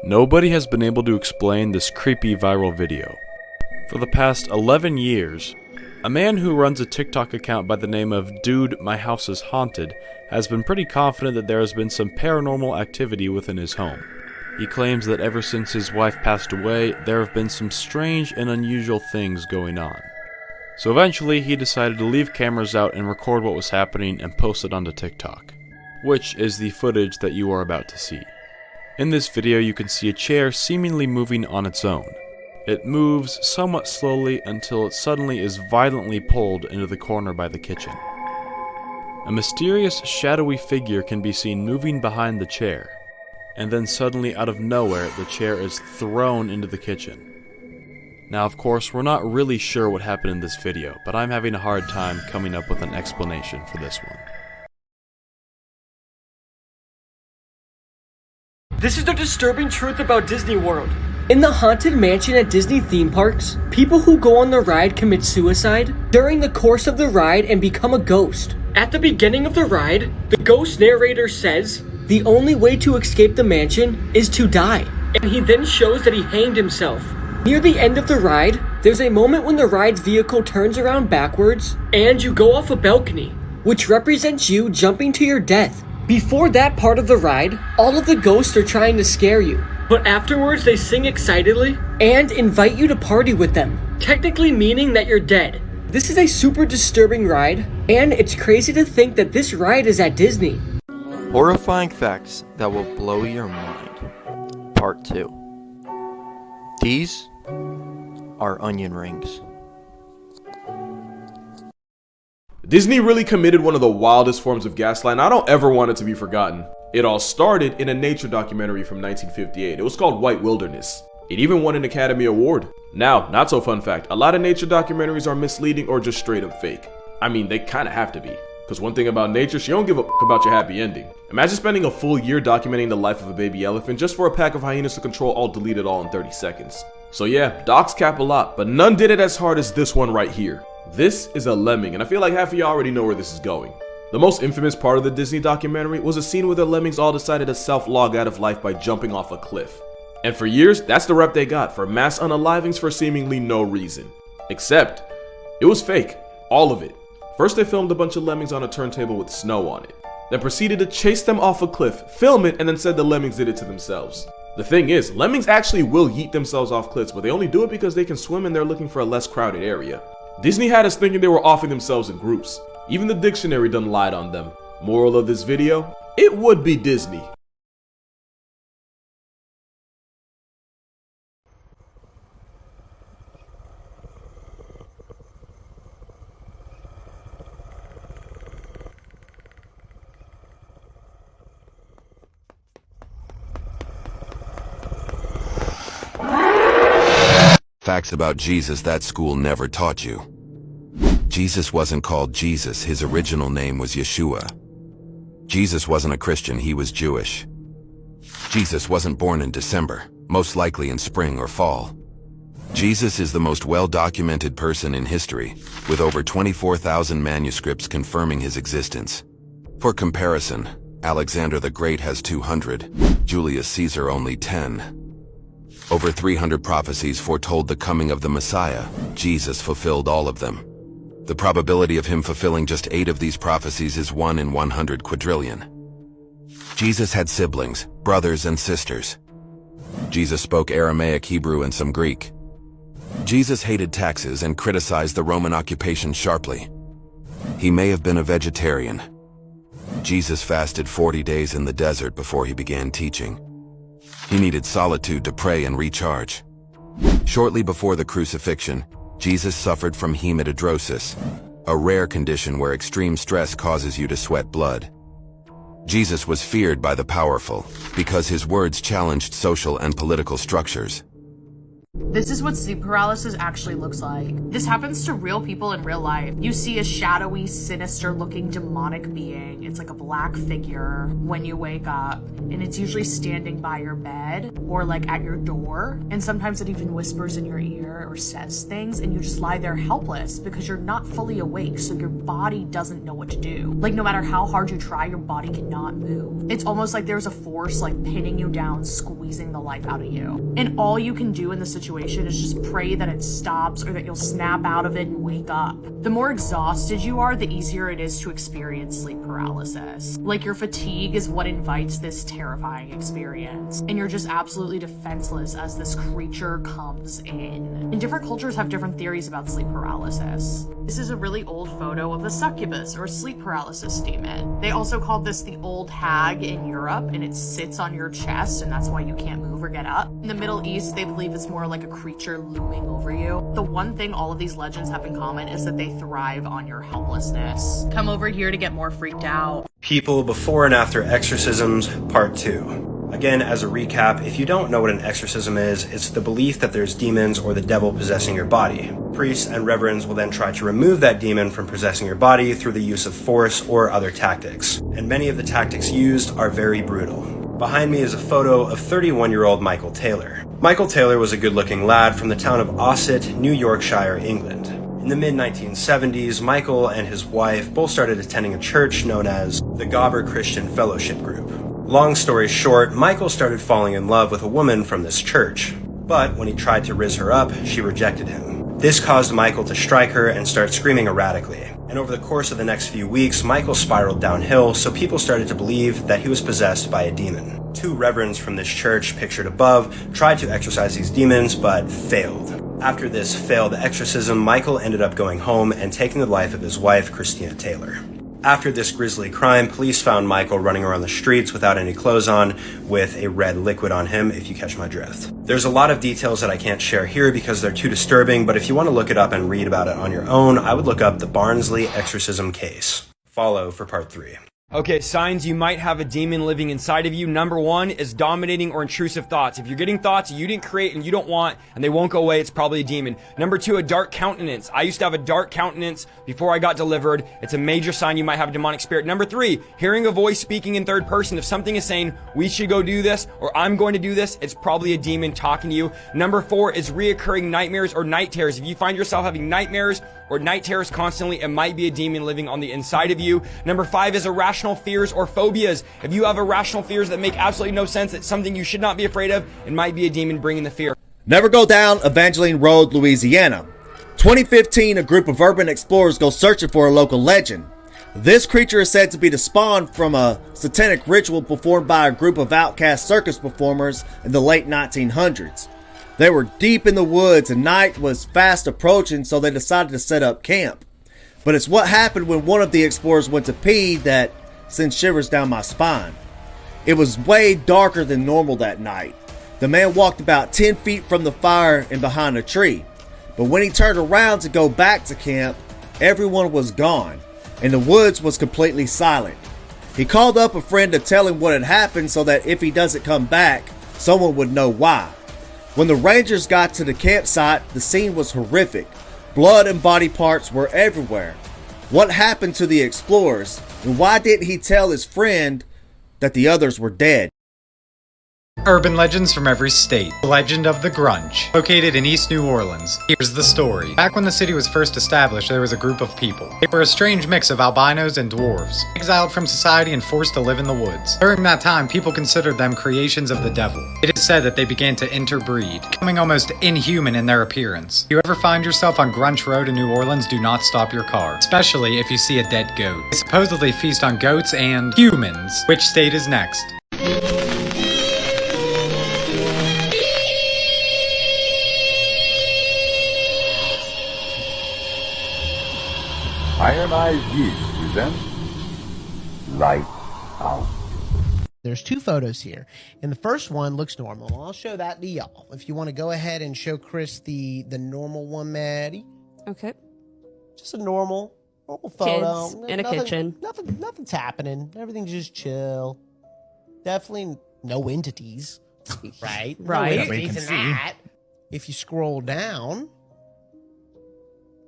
Nobody has been able to explain this creepy viral video. For the past 11 years, a man who runs a TikTok account by the name of Dude, My House is Haunted has been pretty confident that there has been some paranormal activity within his home. He claims that ever since his wife passed away, there have been some strange and unusual things going on. So eventually, he decided to leave cameras out and record what was happening and post it onto TikTok, which is the footage that you are about to see. In this video, you can see a chair seemingly moving on its own. It moves somewhat slowly until it suddenly is violently pulled into the corner by the kitchen. A mysterious, shadowy figure can be seen moving behind the chair, and then suddenly out of nowhere, the chair is thrown into the kitchen. Now, of course, we're not really sure what happened in this video, but I'm having a hard time coming up with an explanation for this one. This is the disturbing truth about Disney World. In the Haunted Mansion at Disney theme parks, people who go on the ride commit suicide during the course of the ride and become a ghost. At the beginning of the ride, the ghost narrator says, the only way to escape the mansion is to die. And he then shows that he hanged himself. Near the end of the ride, there's a moment when the ride's vehicle turns around backwards and you go off a balcony, which represents you jumping to your death. Before that part of the ride, all of the ghosts are trying to scare you. But afterwards they sing excitedly and invite you to party with them, technically meaning that you're dead. This is a super disturbing ride, and it's crazy to think that this ride is at Disney. Horrifying facts that will blow your mind. Part 2. These are onion rings. Disney really committed one of the wildest forms of gaslighting, and I don't ever want it to be forgotten. It all started in a nature documentary from 1958. It was called White Wilderness. It even won an Academy Award. Now, not so fun fact, a lot of nature documentaries are misleading or just straight up fake. I mean, they kinda have to be. Because one thing about nature, she don't give a f about your happy ending. Imagine spending a full year documenting the life of a baby elephant just for a pack of hyenas to control, all delete it all in 30 seconds. So yeah, docs cap a lot, but none did it as hard as this one right here. This is a lemming, and I feel like half of you already know where this is going. The most infamous part of the Disney documentary was a scene where the lemmings all decided to self-log out of life by jumping off a cliff. And for years, that's the rep they got for mass unalivings for seemingly no reason. Except, it was fake. All of it. First they filmed a bunch of lemmings on a turntable with snow on it. Then proceeded to chase them off a cliff, film it, and then said the lemmings did it to themselves. The thing is, lemmings actually will yeet themselves off cliffs, but they only do it because they can swim and they're looking for a less crowded area. Disney had us thinking they were offing themselves in groups. Even the dictionary done lied on them. Moral of this video? It would be Disney. Facts about Jesus that school never taught you. Jesus wasn't called Jesus, his original name was Yeshua. Jesus wasn't a Christian, he was Jewish. Jesus wasn't born in December, most likely in spring or fall. Jesus is the most well-documented person in history, with over 24,000 manuscripts confirming his existence. For comparison, Alexander the Great has 200, Julius Caesar only 10. Over 300 prophecies foretold the coming of the Messiah. Jesus fulfilled all of them. The probability of him fulfilling just 8 of these prophecies is 1 in 100 quadrillion. Jesus had siblings, brothers and sisters. Jesus spoke Aramaic, Hebrew, and some Greek. Jesus hated taxes and criticized the Roman occupation sharply. He may have been a vegetarian. Jesus fasted 40 days in the desert before he began teaching. He needed solitude to pray and recharge. Shortly before the crucifixion, Jesus suffered from hematidrosis, a rare condition where extreme stress causes you to sweat blood. Jesus was feared by the powerful because his words challenged social and political structures. This is what sleep paralysis actually looks like. This happens to real people in real life. You see a shadowy, sinister-looking demonic being. It's like a black figure when you wake up, and it's usually standing by your bed or like at your door, and sometimes it even whispers in your ear or says things, and you just lie there helpless because you're not fully awake, so your body doesn't know what to do. Like, no matter how hard you try, your body cannot move. It's almost like there's a force like pinning you down, squeezing the life out of you. And all you can do in the situation is just pray that it stops or that you'll snap out of it and wake up. The more exhausted you are, the easier it is to experience sleep paralysis. Like, your fatigue is what invites this terrifying experience, and you're just absolutely defenseless as this creature comes in. And different cultures have different theories about sleep paralysis. This is a really old photo of the succubus or sleep paralysis demon. They also called this the old hag in Europe, and it sits on your chest, and that's why you can't move or get up. In the Middle East, they believe it's more like a creature looming over you. The one thing all of these legends have in common is that they thrive on your helplessness. Come over here to get more freaked out. People before and after exorcisms, part 2. Again, as a recap, if you don't know what an exorcism is, it's the belief that there's demons or the devil possessing your body. Priests and reverends will then try to remove that demon from possessing your body through the use of force or other tactics. And many of the tactics used are very brutal. Behind me is a photo of 31-year-old Michael Taylor. Michael Taylor was a good-looking lad from the town of Ossett, New Yorkshire, England. In the mid-1970s, Michael and his wife both started attending a church known as the Gobber Christian Fellowship Group. Long story short, Michael started falling in love with a woman from this church. But when he tried to riz her up, she rejected him. This caused Michael to strike her and start screaming erratically. And over the course of the next few weeks, Michael spiraled downhill, so people started to believe that he was possessed by a demon. 2 reverends from this church, pictured above, tried to exorcise these demons, but failed. After this failed exorcism, Michael ended up going home and taking the life of his wife, Christina Taylor. After this grisly crime, police found Michael running around the streets without any clothes on, with a red liquid on him, if you catch my drift. There's a lot of details that I can't share here because they're too disturbing, but if you want to look it up and read about it on your own, I would look up the Barnsley exorcism case. Follow for part 3. Okay, signs you might have a demon living inside of you. Number 1 is dominating or intrusive thoughts. If you're getting thoughts you didn't create and you don't want, and they won't go away, it's probably a demon. Number 2, a dark countenance. I used to have a dark countenance before I got delivered. It's a major sign you might have a demonic spirit. Number 3, hearing a voice speaking in third person. If something is saying, we should go do this, or I'm going to do this, it's probably a demon talking to you. Number 4 is reoccurring nightmares or night terrors. If you find yourself having nightmares or night terrors constantly, it might be a demon living on the inside of you. Number 5 is irrational fears or phobias. If you have irrational fears that make absolutely no sense, it's something you should not be afraid of. It might be a demon bringing the fear. Never go down Evangeline Road, Louisiana. 2015, a group of urban explorers go searching for a local legend. This creature is said to be the spawn from a satanic ritual performed by a group of outcast circus performers in the late 1900s. They were deep in the woods and night was fast approaching, so they decided to set up camp. But it's what happened when one of the explorers went to pee that sent shivers down my spine. It was way darker than normal that night. The man walked about 10 feet from the fire and behind a tree. But when he turned around to go back to camp, everyone was gone, and the woods was completely silent. He called up a friend to tell him what had happened so that if he doesn't come back, someone would know why. When the rangers got to the campsite, the scene was horrific. Blood and body parts were everywhere. What happened to the explorers, and why didn't he tell his friend that the others were dead? Urban legends from every state. The legend of the Grunch, located in East New Orleans. Here's the story. Back when the city was first established, there was a group of people. They were a strange mix of albinos and dwarves, exiled from society and forced to live in the woods. During that time, people considered them creations of the devil. It is said that they began to interbreed, becoming almost inhuman in their appearance. If you ever find yourself on Grunch Road in New Orleans, do not stop your car, especially if you see a dead goat. They supposedly feast on goats and humans. Which state is next? Ionized yeast presents Light Out. There's 2 photos here, and the first one looks normal. I'll show that to y'all. If you want to go ahead and show Chris the normal one, Maddie. Okay. Just a normal photo. Kids in a kitchen. Nothing's happening. Everything's just chill. Definitely no entities. Right? Right. No entities in that. If you scroll down,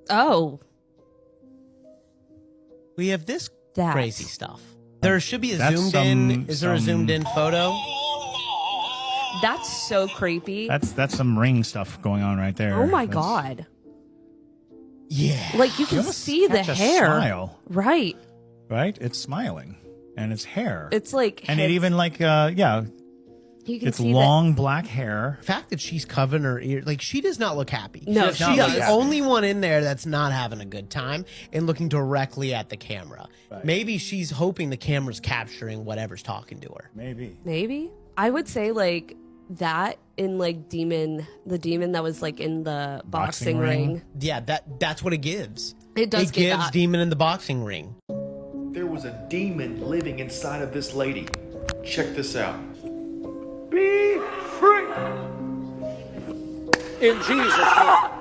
Oh, we have this That. crazy stuff. There should be a That's zoomed some- in. Is there a some- zoomed in photo? that's so creepy. That's some ring stuff going on right there. Oh my That's- god. Yeah. Like you can almost see the catch a hair. smile. Right. Right? It's smiling. And it's hair. It's like and it even like yeah. you can It's see long black hair. The fact that she's covering her ear, like she does not look happy. No, she's she the doesn't. only one in there that's not having a good time and looking directly at the camera. Right. Maybe she's hoping the camera's capturing whatever's talking to her. Maybe. Maybe. I would say like that in like the demon that was like in the boxing ring. Yeah, that's what it gives. It does It give gives that. demon in the boxing ring. There was a demon living inside of this lady. Check this out. Be free! In Jesus' name.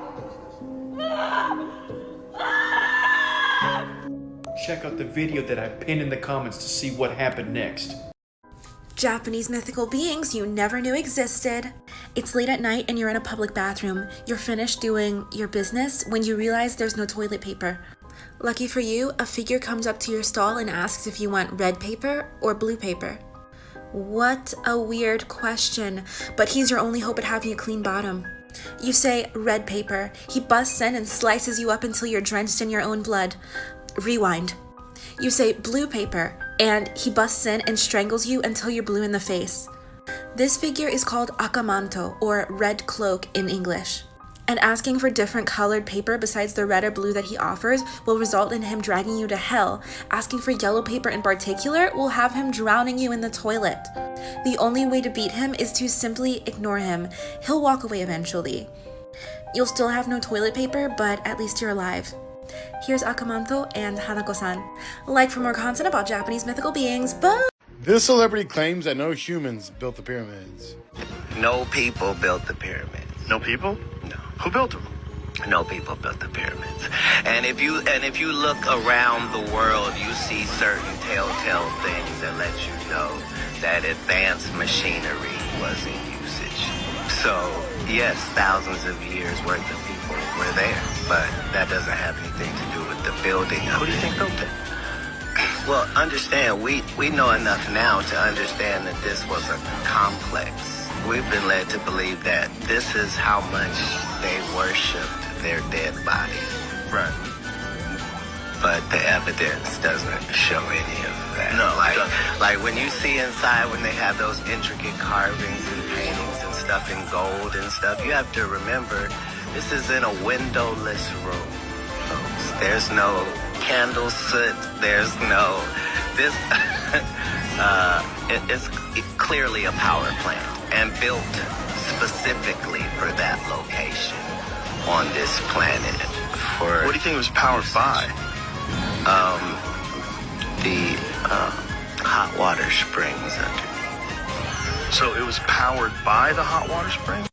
Check out the video that I pinned in the comments to see what happened next. Japanese mythical beings you never knew existed. It's late at night and you're in a public bathroom. You're finished doing your business when you realize there's no toilet paper. Lucky for you, a figure comes up to your stall and asks if you want red paper or blue paper. What a weird question, but he's your only hope at having a clean bottom. You say red paper. He busts in and slices you up until you're drenched in your own blood. Rewind. You say blue paper, and he busts in and strangles you until you're blue in the face. This figure is called akamanto, or red cloak in English. And asking for different colored paper besides the red or blue that he offers will result in him dragging you to hell. Asking for yellow paper in particular will have him drowning you in the toilet. The only way to beat him is to simply ignore him. He'll walk away eventually. You'll still have no toilet paper, but at least you're alive. Here's Akamanto and Hanako-san. Like for more content about Japanese mythical beings, bye! This celebrity claims that no humans built the pyramids. No people built the pyramids. No people? No. Who built them? No people built the pyramids. And if you look around the world, you see certain telltale things that let you know that advanced machinery was in usage. So, yes, thousands of years worth of people were there, but that doesn't have anything to do with the building of it. Who do you think built it? Well, understand, we know enough now to understand that this was a complex. We've been led to believe that this is how much they worshipped their dead bodies. Right. But the evidence doesn't show any of that. No, like when you see inside, when they have those intricate carvings and paintings and stuff in gold and stuff, you have to remember this is in a windowless room, folks. There's no candle soot. There's no this. It's clearly a power plant and built specifically for that location on this planet. For what do you think it was powered by? The hot water springs underneath. So it was powered by the hot water spring?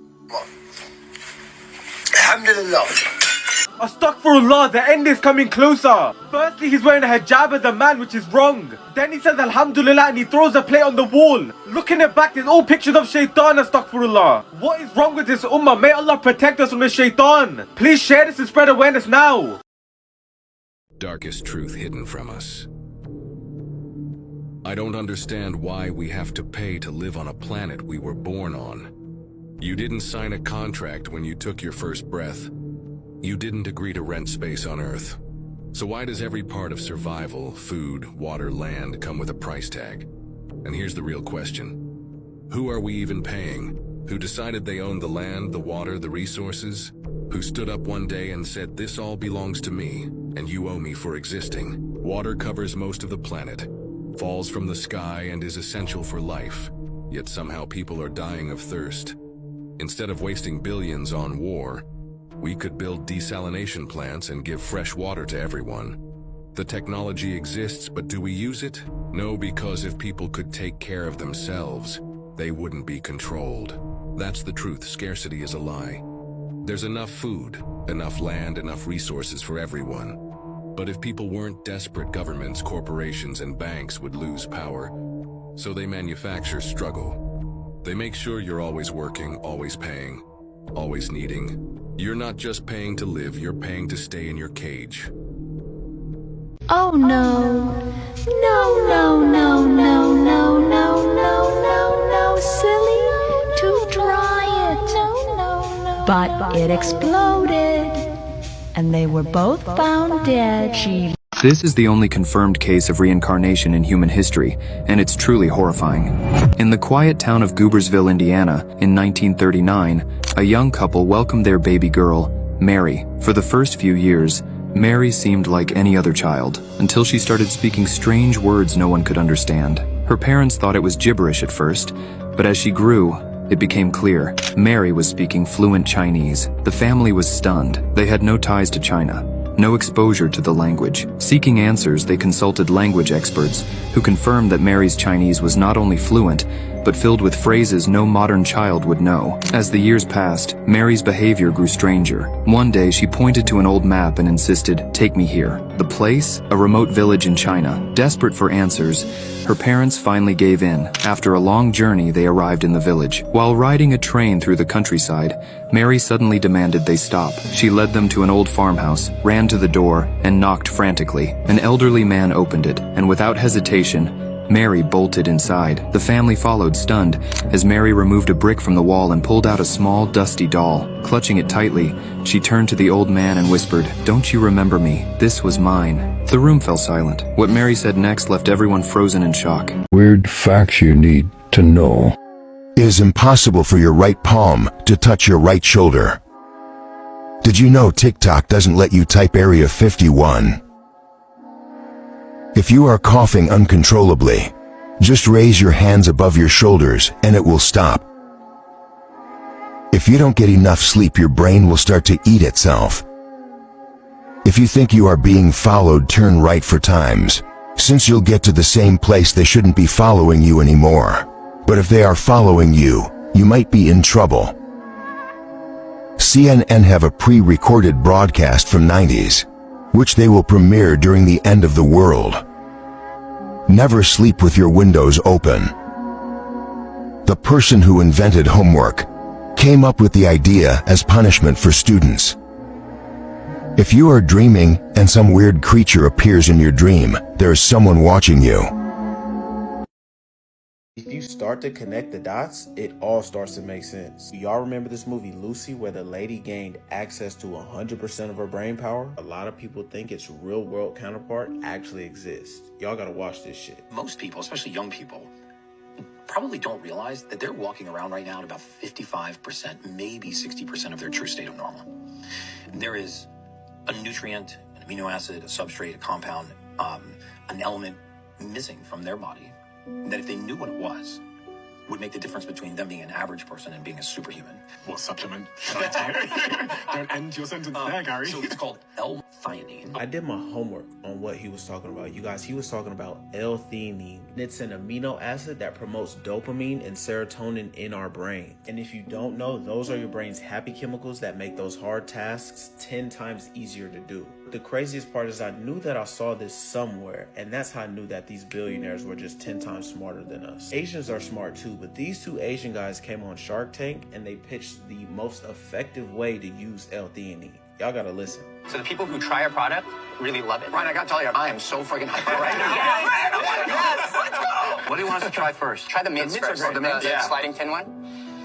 Alhamdulillah. Astaghfirullah, the end is coming closer. Firstly, he's wearing a hijab as a man, which is wrong. Then he says Alhamdulillah and he throws a plate on the wall. Looking at back, there's all pictures of shaitan, astaghfirullah. What is wrong with this ummah? May Allah protect us from the shaitan. Please share this and spread awareness now. Darkest truth hidden from us. I don't understand why we have to pay to live on a planet we were born on. You didn't sign a contract when you took your first breath. You didn't agree to rent space on Earth. So why does every part of survival, food, water, land come with a price tag? And here's the real question. Who are we even paying? Who decided they owned the land, the water, the resources? Who stood up one day and said, this all belongs to me, and you owe me for existing? Water covers most of the planet, falls from the sky and is essential for life. Yet somehow people are dying of thirst. Instead of wasting billions on war, we could build desalination plants and give fresh water to everyone. The technology exists, but do we use it? No, because if people could take care of themselves, they wouldn't be controlled. That's the truth. Scarcity is a lie. There's enough food, enough land, enough resources for everyone. But if people weren't desperate, governments, corporations, and banks would lose power. So they manufacture struggle. They make sure you're always working, always paying. always needing. You're not just paying to live, you're paying to stay in your cage. Oh no. No, no, no, no, no, no, no, no, no, silly. To dry it. But it exploded. And they were both found dead. This is the only confirmed case of reincarnation in human history, and it's truly horrifying. In the quiet town of Goobersville, Indiana, in 1939, a young couple welcomed their baby girl, Mary. For the first few years, Mary seemed like any other child, until she started speaking strange words no one could understand. Her parents thought it was gibberish at first, but as she grew, it became clear. Mary was speaking fluent Chinese. The family was stunned. They had no ties to China, no exposure to the language. Seeking answers, they consulted language experts, who confirmed that Mary's Chinese was not only fluent, but filled with phrases no modern child would know. As the years passed, Mary's behavior grew stranger. One day, she pointed to an old map and insisted, "Take me here." The place? A remote village in China. Desperate for answers, her parents finally gave in. After a long journey, they arrived in the village. While riding a train through the countryside, Mary suddenly demanded they stop. She led them to an old farmhouse, ran to the door, and knocked frantically. An elderly man opened it, and without hesitation, Mary bolted inside. The family followed, stunned, as Mary removed a brick from the wall and pulled out a small, dusty doll. Clutching it tightly, she turned to the old man and whispered, "Don't you remember me? This was mine." The room fell silent. What Mary said next left everyone frozen in shock. Weird facts you need to know. It is impossible for your right palm to touch your right shoulder. Did you know TikTok doesn't let you type Area 51? If you are coughing uncontrollably, just raise your hands above your shoulders and it will stop. If you don't get enough sleep, your brain will start to eat itself. If you think you are being followed, turn right 4 times. Since you'll get to the same place, they shouldn't be following you anymore. But if they are following you, you might be in trouble. CNN have a pre-recorded broadcast from 90s, which they will premiere during the end of the world. Never sleep with your windows open. The person who invented homework came up with the idea as punishment for students. If you are dreaming and some weird creature appears in your dream, there is someone watching you. If you start to connect the dots, it all starts to make sense. Y'all remember this movie Lucy, where the lady gained access to 100% of her brain power? A lot of people think its real world counterpart actually exists. Y'all gotta watch this shit. Most people, especially young people, probably don't realize that they're walking around right now at about 55%, maybe 60% of their true state of normal. And there is a nutrient, an amino acid, a substrate, a compound, an element missing from their body that if they knew what it was, would make the difference between them being an average person and being a superhuman. What supplement should I take? Don't end your sentence there, Gary. So it's called L-theanine. I did my homework on what he was talking about. You guys, he was talking about L-theanine. It's an amino acid that promotes dopamine and serotonin in our brain. And if you don't know, those are your brain's happy chemicals that make those hard tasks 10 times easier to do. The craziest part is I knew that I saw this somewhere, and that's how I knew that these billionaires were just 10 times smarter than us. Asians are smart too, but these 2 Asian guys came on Shark Tank and they pitched the most effective way to use L-theanine. Y'all gotta listen. So the people who try our product really love it. Ryan, I gotta tell you, I am so friggin' hyped right now. Yes, let's go! What do you want us to try first? Try the mints first. Oh, the mints? The sliding tin one?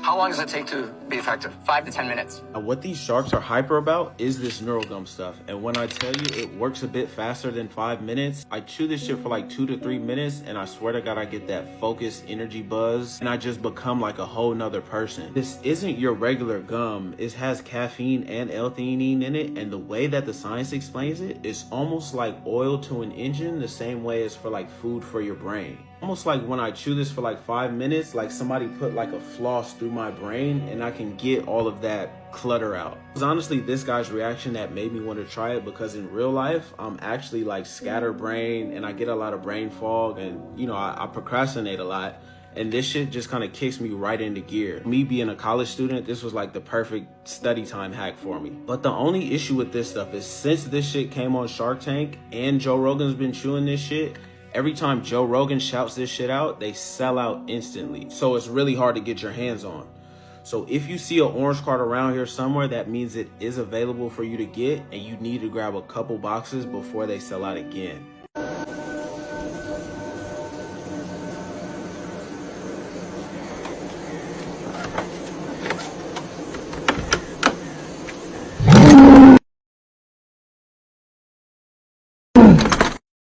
How long does it take to be effective? 5 to 10 minutes. What these sharks are hyper about is this neural gum stuff. And when I tell you it works a bit faster than 5 minutes, I chew this shit for like 2 to 3 minutes and I swear to God I get that focused energy buzz and I just become like a whole nother person. This isn't your regular gum. It has caffeine and L-theanine in it, and the way that the science explains it is almost like oil to an engine, the same way as for like food for your brain. Almost like when I chew this for like 5 minutes, like somebody put like a floss through my brain and I can get all of that clutter out. It was honestly this guy's reaction that made me want to try it, because in real life, I'm actually like scatterbrained and I get a lot of brain fog and, you know, I procrastinate a lot. And this shit just kind of kicks me right into gear. Me being a college student, this was like the perfect study time hack for me. But the only issue with this stuff is since this shit came on Shark Tank and Joe Rogan's been chewing this shit, every time Joe Rogan shouts this shit out, they sell out instantly. So it's really hard to get your hands on. So if you see an orange card around here somewhere, that means it is available for you to get, and you need to grab a couple boxes before they sell out again.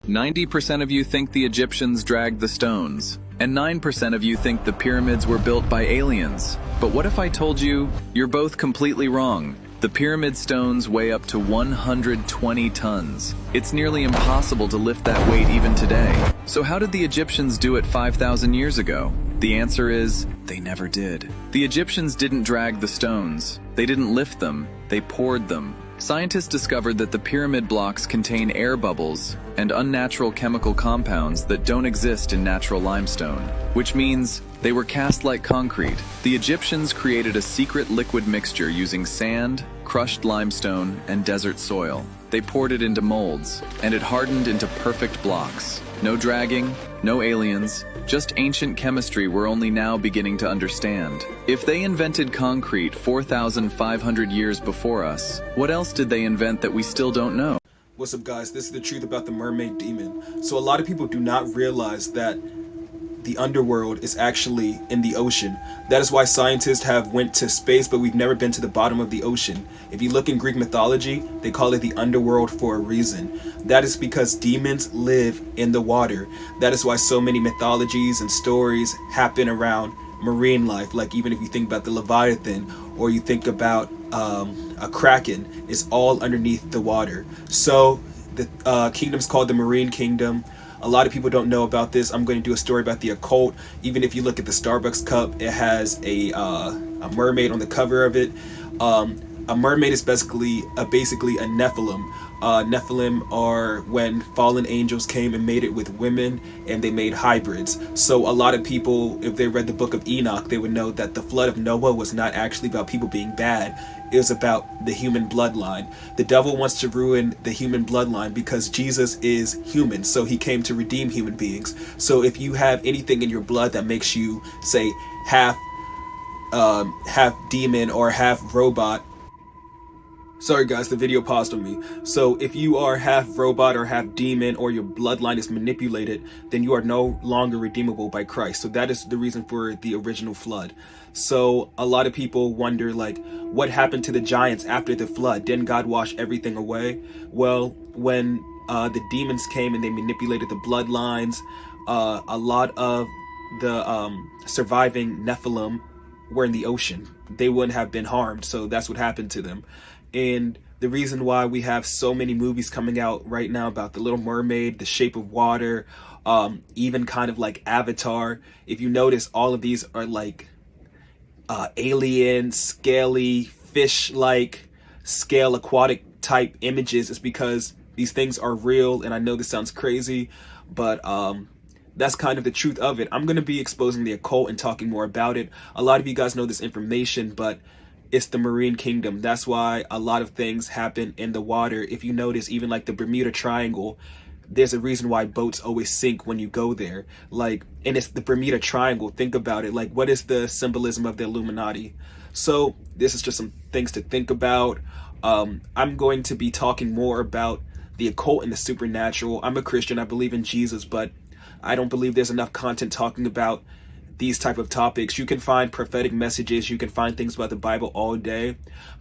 90% of you think the Egyptians dragged the stones, and 9% of you think the pyramids were built by aliens. But what if I told you you're both completely wrong? The pyramid stones weigh up to 120 tons. It's nearly impossible to lift that weight even today. So how did the Egyptians do it 5,000 years ago? The answer is, they never did. The Egyptians didn't drag the stones. They didn't lift them, they poured them. Scientists discovered that the pyramid blocks contain air bubbles and unnatural chemical compounds that don't exist in natural limestone, which means they were cast like concrete. The Egyptians created a secret liquid mixture using sand, crushed limestone, and desert soil. They poured it into molds, and it hardened into perfect blocks. No dragging, no aliens, just ancient chemistry we're only now beginning to understand. If they invented concrete 4,500 years before us, what else did they invent that we still don't know? What's up, guys? This is the truth about the mermaid demon. So a lot of people do not realize that the underworld is actually in the ocean. That is why scientists have went to space, but we've never been to the bottom of the ocean. If you look in Greek mythology, they call it the underworld for a reason. That is because demons live in the water. That is why so many mythologies and stories happen around marine life. Like even if you think about the Leviathan, or you think about a kraken, it's all underneath the water. So the kingdom's called the Marine Kingdom. A lot of people don't know about this. I'm going to do a story about the occult. Even if you look at the Starbucks cup, it has a mermaid on the cover of it. A mermaid is basically a Nephilim. Nephilim are when fallen angels came and made it with women, and they made hybrids. So a lot of people, if they read the book of Enoch, they would know that the flood of Noah was not actually about people being bad. It was about the human bloodline. The devil wants to ruin the human bloodline because Jesus is human, so he came to redeem human beings. So if you have anything in your blood that makes you, say, half demon or half robot. Sorry guys, the video paused on me. So if you are half robot or half demon, or your bloodline is manipulated, then you are no longer redeemable by Christ. So that is the reason for the original flood. So a lot of people wonder, like, what happened to the giants after the flood? Didn't God wash everything away? Well, when the demons came and they manipulated the bloodlines, a lot of the surviving Nephilim were in the ocean. They wouldn't have been harmed, so that's what happened to them. And the reason why we have so many movies coming out right now about The Little Mermaid, The Shape of Water, even kind of like Avatar, if you notice, all of these are like alien, scaly, fish-like, scale aquatic type images. Is because these things are real, and I know this sounds crazy, but that's kind of the truth of it. I'm going to be exposing the occult and talking more about it. A lot of you guys know this information, but it's the Marine Kingdom. That's why a lot of things happen in the water. If you notice, even like the Bermuda Triangle, there's a reason why boats always sink when you go there. Like, and it's the Bermuda Triangle. Think about it. Like, what is the symbolism of the Illuminati? So this is just some things to think about. I'm going to be talking more about the occult and the supernatural. I'm a Christian. I believe in Jesus, but I don't believe there's enough content talking about these type of topics. You can find prophetic messages, you can find things about the Bible all day,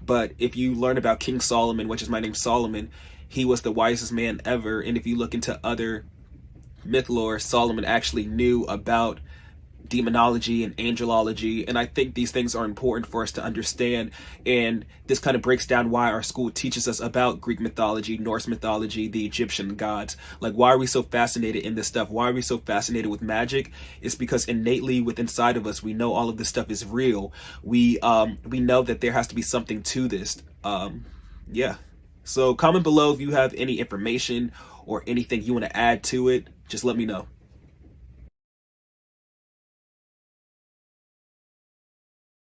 but if you learn about King Solomon, which is my name, Solomon, he was the wisest man ever. And if you look into other myth lore, Solomon actually knew about demonology and angelology, and I think these things are important for us to understand. And this kind of breaks down why our school teaches us about Greek mythology, Norse mythology, the Egyptian gods. Like, why are we so fascinated in this stuff? Why are we so fascinated with magic? It's because innately within inside of us, we know all of this stuff is real. We know that there has to be something to this. Yeah. So comment below if you have any information or anything you want to add to it. Just let me know.